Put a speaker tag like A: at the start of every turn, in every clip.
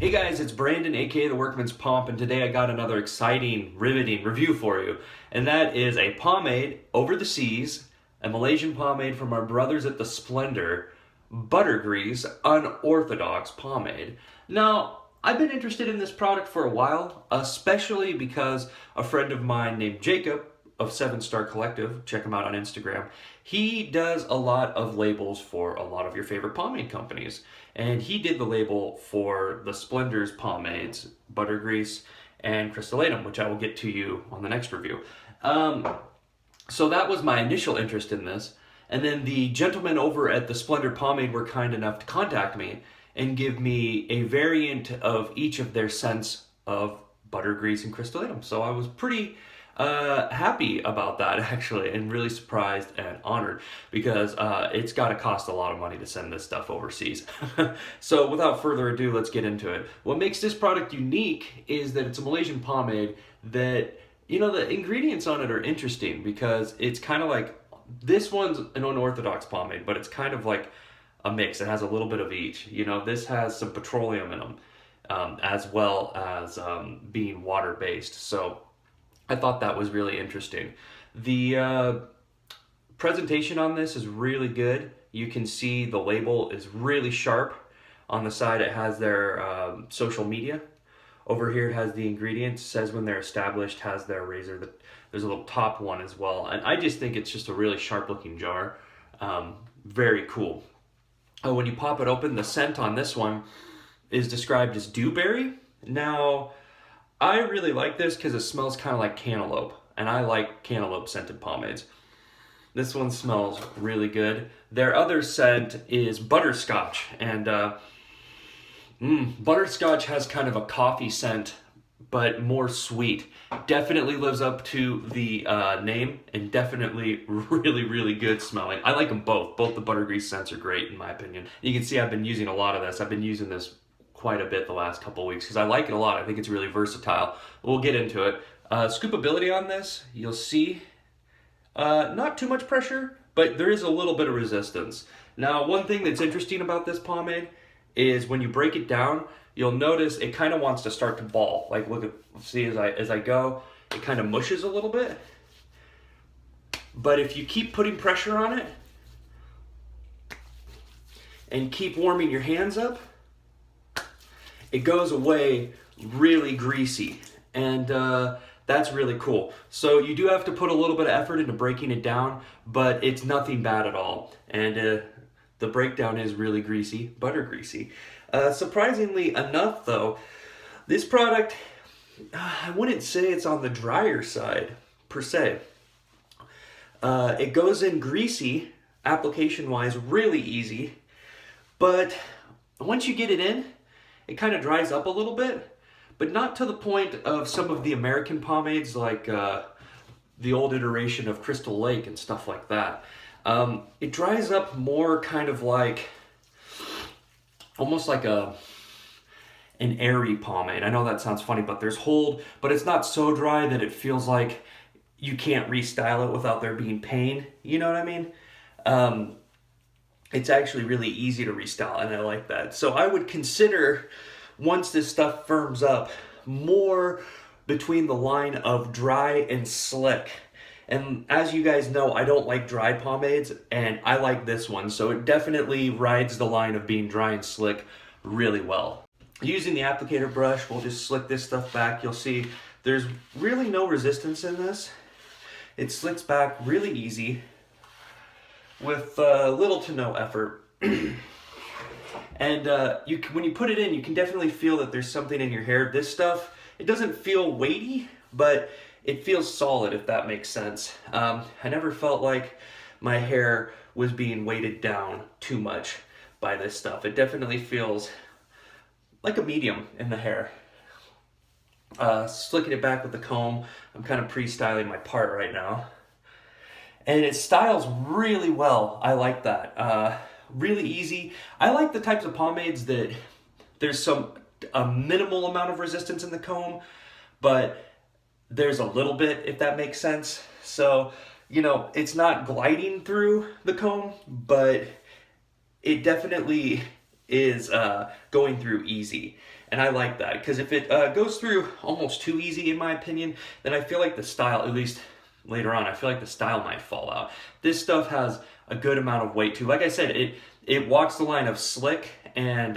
A: Hey guys, it's Brandon, aka The Workman's Pomp, and today I got another exciting, riveting review for you. And that is a pomade over the seas, a Malaysian pomade from our brothers at the Splendour, Buttergrease Unorthodox Pomade. Now, I've been interested in this product for a while, especially because a friend of mine named Jacob of 7 Star Collective, check him out on Instagram, he does a lot of labels for a lot of your favorite pomade companies. And he did the label for the Splendour's pomades, Buttergrease and Crystallatum, which I will get to you on the next review. So that was my initial interest in this. And then the gentlemen over at the Splendour Pomade were kind enough to contact me and give me a variant of each of their scents of Buttergrease and Crystallatum. So I was pretty happy about that, actually, and really surprised and honored, because it's got to cost a lot of money to send this stuff overseas. So without further ado, let's get into it. What makes this product unique is that it's a Malaysian pomade that, you know, the ingredients on it are interesting, because it's kind of like, this one's an unorthodox pomade, but it's kind of like a mix. It has a little bit of each. You know, this has some petroleum in them, as well as being water-based. So I thought that was really interesting. The presentation on this is really good. You can see the label is really sharp. On the side it has their social media. Over here it has the ingredients, says when they're established, has their razor. There's a little top one as well. And I just think it's just a really sharp looking jar. Very cool. When you pop it open, the scent on this one is described as dewberry. Now, I really like this because it smells kind of like cantaloupe, and I like cantaloupe scented pomades. This one smells really good. Their other scent is butterscotch, and butterscotch has kind of a coffee scent, but more sweet. Definitely lives up to the name, and definitely really, really good smelling. I like them both. Both the Buttergrease scents are great, in my opinion. You can see I've been using a lot of this. I've been using this quite a bit the last couple of weeks because I like it a lot. I think it's really versatile. We'll get into it. Scoopability on this, you'll see not too much pressure, but there is a little bit of resistance. Now, one thing that's interesting about this pomade is when you break it down, you'll notice it kind of wants to start to ball. Like, look at, see, as I go, it kind of mushes a little bit. But if you keep putting pressure on it and keep warming your hands up, it goes away really greasy, and that's really cool. So you do have to put a little bit of effort into breaking it down, but it's nothing bad at all. And the breakdown is really greasy, butter greasy. Surprisingly enough, though, this product, I wouldn't say it's on the drier side, per se. It goes in greasy, application-wise, really easy, but once you get it in, it kind of dries up a little bit, but not to the point of some of the American pomades like the old iteration of Crystal Lake and stuff like that. It dries up more kind of like, almost like an airy pomade. I know that sounds funny, but there's hold, but it's not so dry that it feels like you can't restyle it without there being pain. You know what I mean? It's actually really easy to restyle, and I like that. So I would consider, once this stuff firms up, more between the line of dry and slick. And as you guys know, I don't like dry pomades, and I like this one. So it definitely rides the line of being dry and slick really well. Using the applicator brush, we'll just slick this stuff back. You'll see there's really no resistance in this. It slicks back really easy, with little to no effort. And when you put it in, you can definitely feel that there's something in your hair. This stuff, it doesn't feel weighty, but it feels solid, if that makes sense. I never felt like my hair was being weighted down too much by this stuff. It definitely feels like a medium in the hair. Slicking it back with the comb. I'm kind of pre-styling my part right now. And it styles really well. I like that. Really easy. I like the types of pomades that there's a minimal amount of resistance in the comb, but there's a little bit, if that makes sense. So, you know, it's not gliding through the comb, but it definitely is going through easy. And I like that, because if it goes through almost too easy, in my opinion, then I feel like the style, at least later on, I feel like the style might fall out. This stuff has a good amount of weight too. Like I said, it walks the line of slick and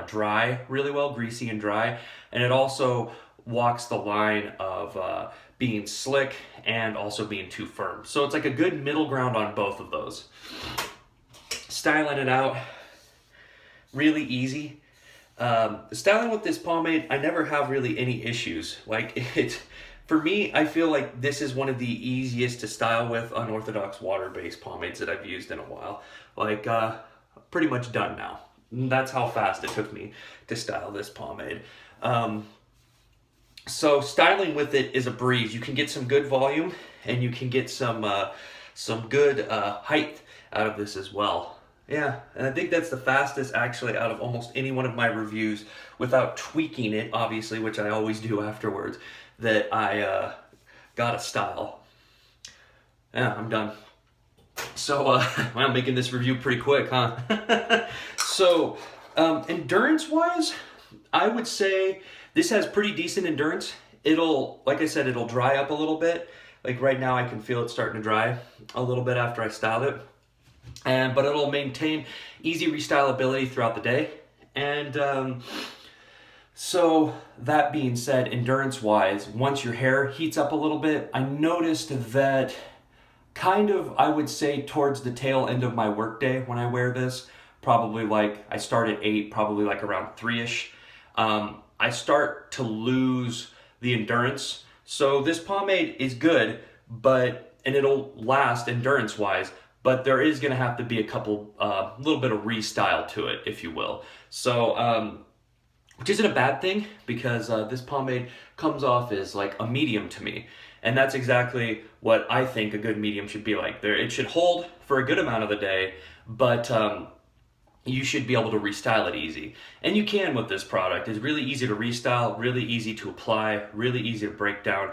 A: dry really well, greasy and dry, and it also walks the line of being slick and also being too firm. So it's like a good middle ground on both of those. Styling it out, really easy. Styling with this pomade, I never have really any issues. Like for me, I feel like this is one of the easiest to style with unorthodox water-based pomades that I've used in a while. Like, pretty much done now. That's how fast it took me to style this pomade. So styling with it is a breeze. You can get some good volume, and you can get some good height out of this as well. Yeah, and I think that's the fastest actually out of almost any one of my reviews, without tweaking it, obviously, which I always do afterwards, that I got a style. Yeah, I'm done. So, I'm making this review pretty quick, huh? So, endurance-wise, I would say this has pretty decent endurance. Like I said, it'll dry up a little bit. Like right now, I can feel it starting to dry a little bit after I styled it. But it'll maintain easy restylability throughout the day. And so that being said, endurance-wise, once your hair heats up a little bit, I noticed that kind of, I would say, towards the tail end of my workday when I wear this, probably like, I start at 8, probably like around 3-ish, I start to lose the endurance. So this pomade is good, and it'll last endurance-wise, but there is going to have to be a little bit of restyle to it, if you will. So, which isn't a bad thing, because this pomade comes off as like a medium to me. And that's exactly what I think a good medium should be like. It should hold for a good amount of the day, but you should be able to restyle it easy. And you can with this product. It's really easy to restyle, really easy to apply, really easy to break down.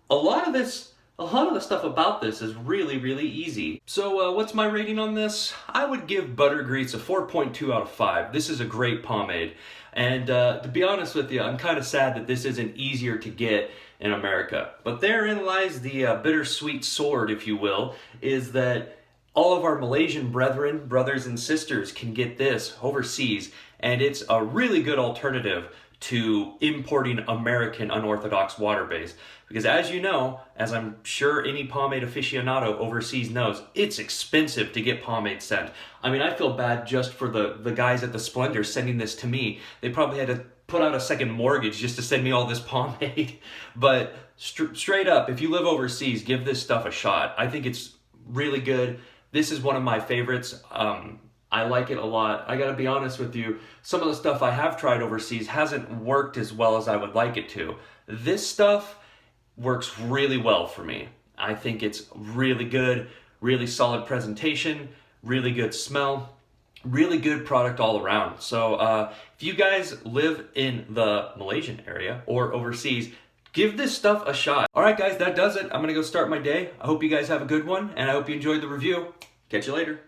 A: A lot of the stuff about this is really, really easy. So what's my rating on this? I would give Buttergrease a 4.2 out of 5. This is a great pomade. And to be honest with you, I'm kind of sad that this isn't easier to get in America. But therein lies the bittersweet sword, if you will, is that all of our Malaysian brothers and sisters can get this overseas, and it's a really good alternative to importing American unorthodox water-based. Because as you know, as I'm sure any pomade aficionado overseas knows, it's expensive to get pomade sent. I mean, I feel bad just for the guys at the Splendour sending this to me. They probably had to put out a second mortgage just to send me all this pomade. But straight up, if you live overseas, give this stuff a shot. I think it's really good. This is one of my favorites. I like it a lot. I gotta be honest with you, some of the stuff I have tried overseas hasn't worked as well as I would like it to. This stuff works really well for me. I think it's really good, really solid presentation, really good smell, really good product all around. So if you guys live in the Malaysian area or overseas, give this stuff a shot. All right, guys, that does it. I'm gonna go start my day. I hope you guys have a good one, and I hope you enjoyed the review. Catch you later.